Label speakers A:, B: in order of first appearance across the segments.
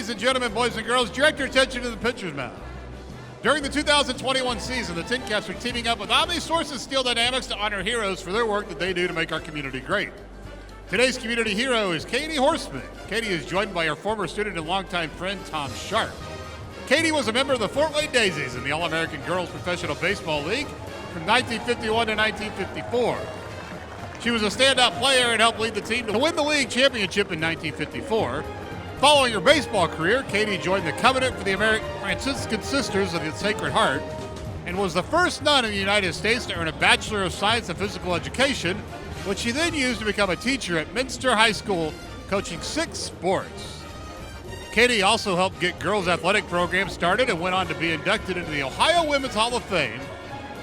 A: Ladies and gentlemen, boys and girls, direct your attention to the pitcher's mound. During the 2021 season, the Tin Caps are teaming up with OmniSource and Steel Dynamics to honor heroes for their work that they do to make our community great. Today's community hero is Katie Horstman. Katie is joined by her former student and longtime friend, Tom Sharp. Katie was a member of the Fort Wayne Daisies in the All-American Girls Professional Baseball League from 1951 to 1954. She was a standout player and helped lead the team to win the league championship in 1954. Following her baseball career, Katie joined the Covenant for the American Franciscan Sisters of the Sacred Heart and was the first nun in the United States to earn a Bachelor of Science in Physical Education, which she then used to become a teacher at Minster High School, coaching 6 sports. Katie also helped get girls' athletic programs started and went on to be inducted into the Ohio Women's Hall of Fame,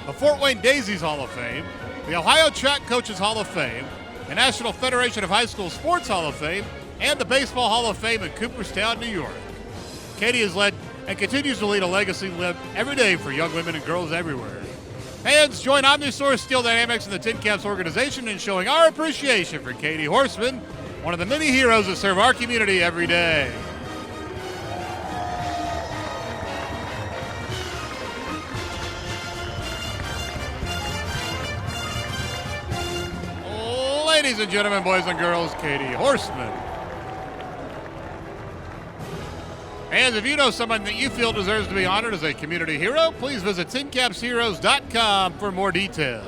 A: the Fort Wayne Daisies Hall of Fame, the Ohio Track Coaches Hall of Fame, the National Federation of High School Sports Hall of Fame, and the Baseball Hall of Fame in Cooperstown, New York. Katie has led and continues to lead a legacy lived every day for young women and girls everywhere. Fans, join OmniSource, Steel Dynamics, and the Tin Caps organization in showing our appreciation for Katie Horstman, one of the many heroes that serve our community every day. Ladies and gentlemen, boys and girls, Katie Horstman. And if you know someone that you feel deserves to be honored as a community hero, please visit TinCapsHeroes.com for more details.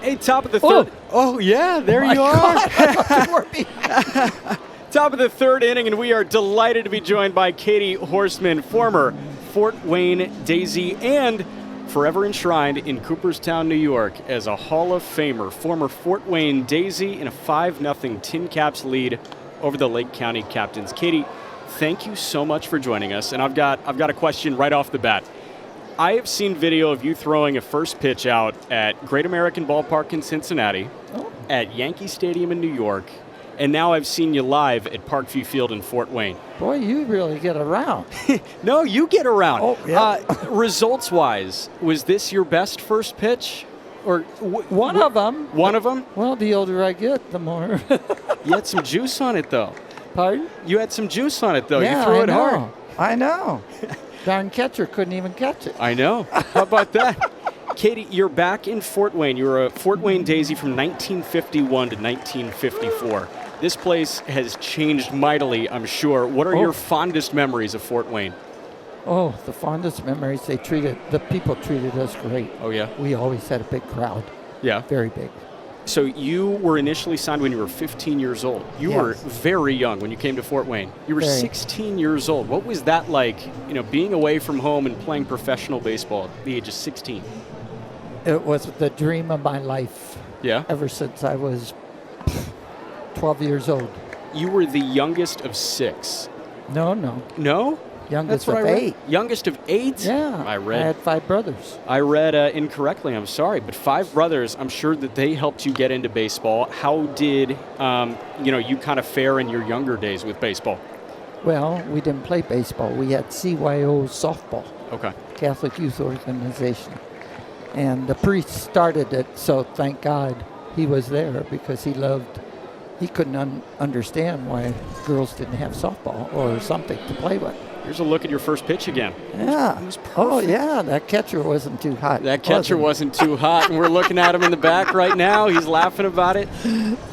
B: Hey, top of the third. Oh yeah, there you are. Top of the third inning, and we are delighted to be joined by Katie Horstman, former Fort Wayne Daisy and forever enshrined in Cooperstown, New York as a Hall of Famer. Former Fort Wayne Daisy in a 5-0 Tin Caps lead over the Lake County Captains. Katie, thank you so much for joining us, and I've got a question right off the bat. I have seen video of you throwing a first pitch out at Great American Ballpark in Cincinnati, at Yankee Stadium in New York, and now I've seen you live at Parkview Field in Fort Wayne.
C: Boy, you really get around.
B: No, you get around.
C: Oh, yeah.
B: Results-wise, was this your best first pitch? Or
C: one of them.
B: One of them?
C: Well, the older I get, the more.
B: You had some juice on it, though.
C: Pardon?
B: You had some juice on it, though.
C: Yeah,
B: you threw it hard.
C: I know. Darn catcher couldn't even catch it.
B: I know. How about that? Katie, you're back in Fort Wayne. You were a Fort Wayne Daisy from 1951 to 1954. This place has changed mightily, I'm sure. What are your fondest memories of Fort Wayne?
C: Oh, the fondest memories. The people treated us great.
B: Oh, yeah?
C: We always had a big crowd.
B: Yeah.
C: Very big.
B: So you were initially signed when you were 15 years old. You were very young when you came to Fort Wayne. You were 16 years old. What was that like, being away from home and playing professional baseball at the age of 16?
C: It was the dream of my life.
B: Yeah?
C: Ever since I was 12 years old.
B: You were the youngest of 6.
C: No.
B: No?
C: Youngest of 8.
B: Youngest of 8?
C: Yeah.
B: I
C: had 5 brothers.
B: I read incorrectly, I'm sorry, but 5 brothers, I'm sure that they helped you get into baseball. How did, you kind of fare in your younger days with baseball?
C: Well, we didn't play baseball. We had CYO softball.
B: Okay.
C: Catholic Youth Organization. And the priest started it, so thank God he was there because he couldn't understand why girls didn't have softball or something to play with.
B: Here's a look at your first pitch again.
C: Yeah.
B: It was perfect.
C: Oh, yeah. That catcher wasn't too hot.
B: That catcher wasn't too hot, and we're looking at him in the back right now. He's laughing about it.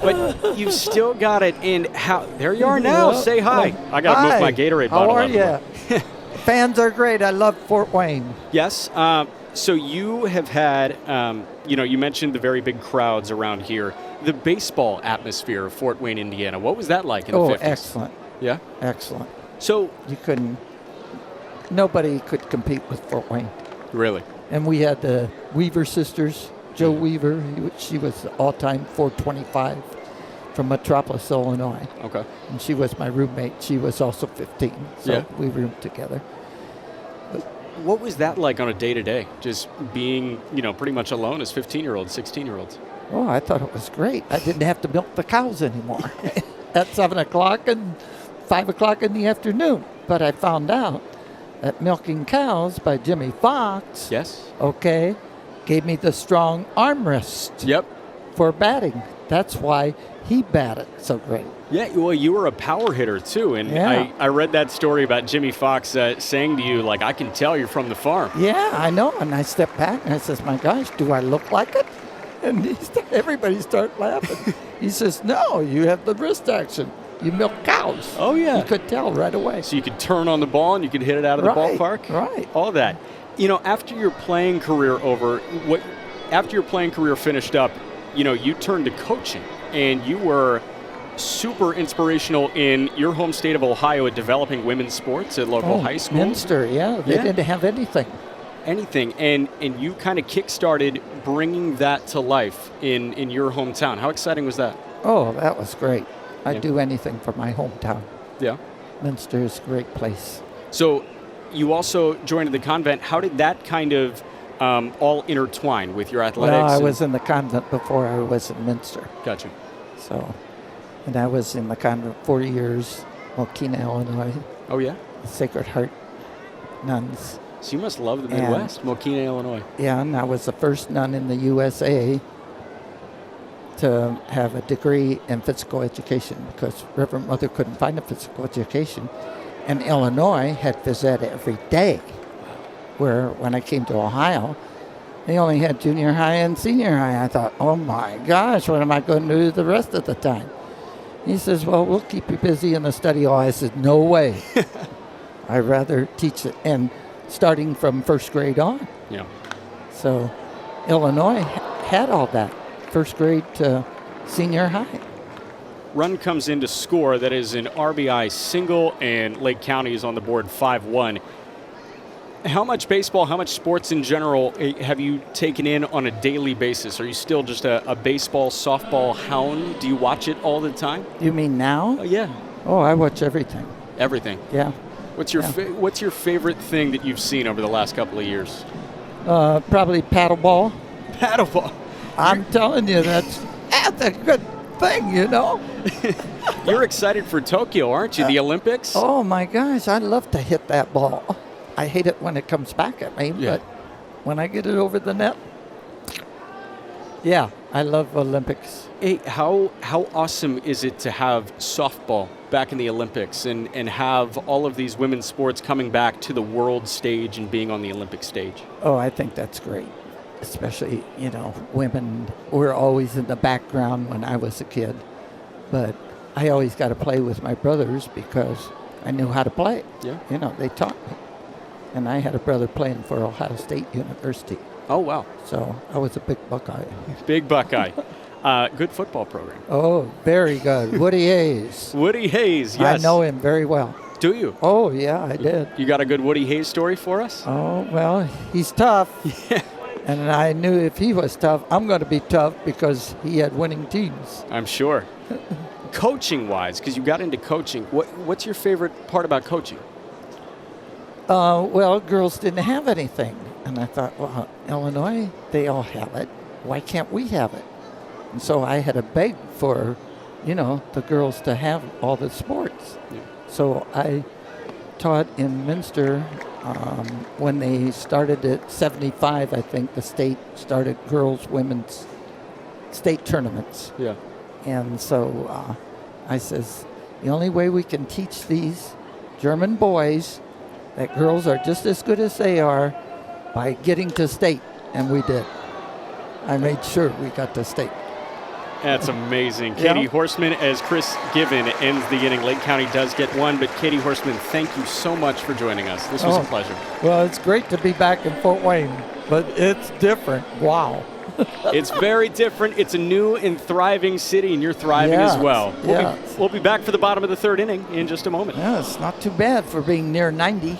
B: But you've still got it in how. There you are now. Say hi. I got to move my Gatorade bottle.
C: How are you? Fans are great. I love Fort Wayne.
B: Yes. So you have had, you mentioned the very big crowds around here. The baseball atmosphere of Fort Wayne, Indiana. What was that like in the 50s?
C: Oh, excellent.
B: Yeah?
C: Excellent.
B: So
C: nobody could compete with Fort Wayne.
B: Really?
C: And we had the Weaver sisters, Joe Weaver. She was all-time 425 from Metropolis, Illinois.
B: Okay.
C: And she was my roommate. She was also 15, so we roomed together.
B: What was that like on a day-to-day, just being, pretty much alone as 15-year-olds, 16-year-olds?
C: Oh, I thought it was great. I didn't have to milk the cows anymore at 7 o'clock and 5 o'clock in the afternoon. But I found out that milking cows by Jimmy Fox,
B: Yes.
C: okay, gave me the strong arm wrist
B: Yep.
C: for batting. That's why he batted so great.
B: Yeah, well, you were a power hitter, too. And
C: Yeah.
B: I read that story about Jimmy Fox saying to you, like, I can tell you're from the farm.
C: Yeah, I know. And I stepped back and I says, my gosh, do I look like it? And everybody started laughing. He says, no, you have the wrist action. You milk cows.
B: Oh, yeah.
C: You could tell right away.
B: So you could turn on the ball and you could hit it out of the
C: Right,
B: ballpark?
C: right.
B: All that. You know, after your playing career after your playing career finished up, you know, you turned to coaching. And you were super inspirational in your home state of Ohio at developing women's sports at local high schools.
C: Minster, yeah. They didn't have anything.
B: And you kind of kick-started bringing that to life in your hometown. How exciting was that?
C: Oh, that was great. I'd
B: Yeah.
C: do anything for my hometown.
B: Yeah.
C: Minster is a great place.
B: So you also joined the convent. How did that kind of all intertwine with your athletics?
C: Well, I was in the convent before I was in Minster.
B: Gotcha.
C: So, and I was in the convent 4 years, Mokina, Illinois,
B: Oh, yeah?
C: Sacred Heart nuns.
B: So you must love the
C: And-
B: Midwest, Mokina, Illinois.
C: Yeah, and I was the first nun in the USA to have a degree in physical education because Reverend Mother couldn't find a physical education. And Illinois had phys ed every day, where when I came to Ohio, they only had junior high and senior high. I thought, oh my gosh, what am I going to do the rest of the time? He says, well, we'll keep you busy in the study hall. I said, no way. I'd rather teach it, and starting from first grade on.
B: Yeah.
C: So Illinois had all that, first grade to senior high.
B: Run comes in to score. That is an RBI single, and Lake County is on the board 5-1. How much baseball, how much sports in general have you taken in on a daily basis? Are you still just a baseball, softball hound? Do you watch it all the time?
C: You mean now?
B: Oh, yeah.
C: Oh, I watch everything.
B: Everything.
C: Yeah.
B: What's your favorite thing that you've seen over the last couple of years?
C: Probably paddleball.
B: Paddleball.
C: I'm telling you, that's a good thing, you know?
B: You're excited for Tokyo, aren't you? The Olympics?
C: Oh, my gosh, I love to hit that ball. I hate it when it comes back at me,
B: Yeah.
C: but when I get it over the net, yeah, I love Olympics.
B: Hey, how awesome is it to have softball back in the Olympics and have all of these women's sports coming back to the world stage and being on the Olympic stage?
C: Oh, I think that's great. Especially, you know, women were always in the background when I was a kid. But I always got to play with my brothers because I knew how to play.
B: Yeah.
C: You know, they taught me. And I had a brother playing for Ohio State University.
B: Oh, wow.
C: So I was a big Buckeye.
B: Big Buckeye. Good football program.
C: Oh, very good. Woody Hayes.
B: Woody Hayes, yes.
C: I know him very well.
B: Do you?
C: Oh, yeah, I did.
B: You got a good Woody Hayes story for us?
C: Oh, well, he's tough.
B: Yeah.
C: And I knew if he was tough, I'm going to be tough because he had winning teams.
B: I'm sure. Coaching-wise, because you got into coaching, what's your favorite part about coaching?
C: Well, girls didn't have anything. And I thought, well, Illinois, they all have it. Why can't we have it? And so I had to beg for, you know, the girls to have all the sports.
B: Yeah.
C: So I taught in Minster when they started at 75, I think, the state started girls, women's state tournaments.
B: Yeah.
C: And so I says, the only way we can teach these German boys that girls are just as good as they are by getting to state. And we did. I made sure we got to state.
B: That's amazing.
C: Yeah.
B: Katie Horstman, as Chris Given ends the inning. Lake County does get one, but Katie Horstman, thank you so much for joining us. This was a pleasure.
C: Well, it's great to be back in Fort Wayne, but it's different. Wow.
B: It's very different. It's a new and thriving city, and you're thriving as well. We'll be back for the bottom of the third inning in just a moment.
C: Yeah, it's not too bad for being near 90.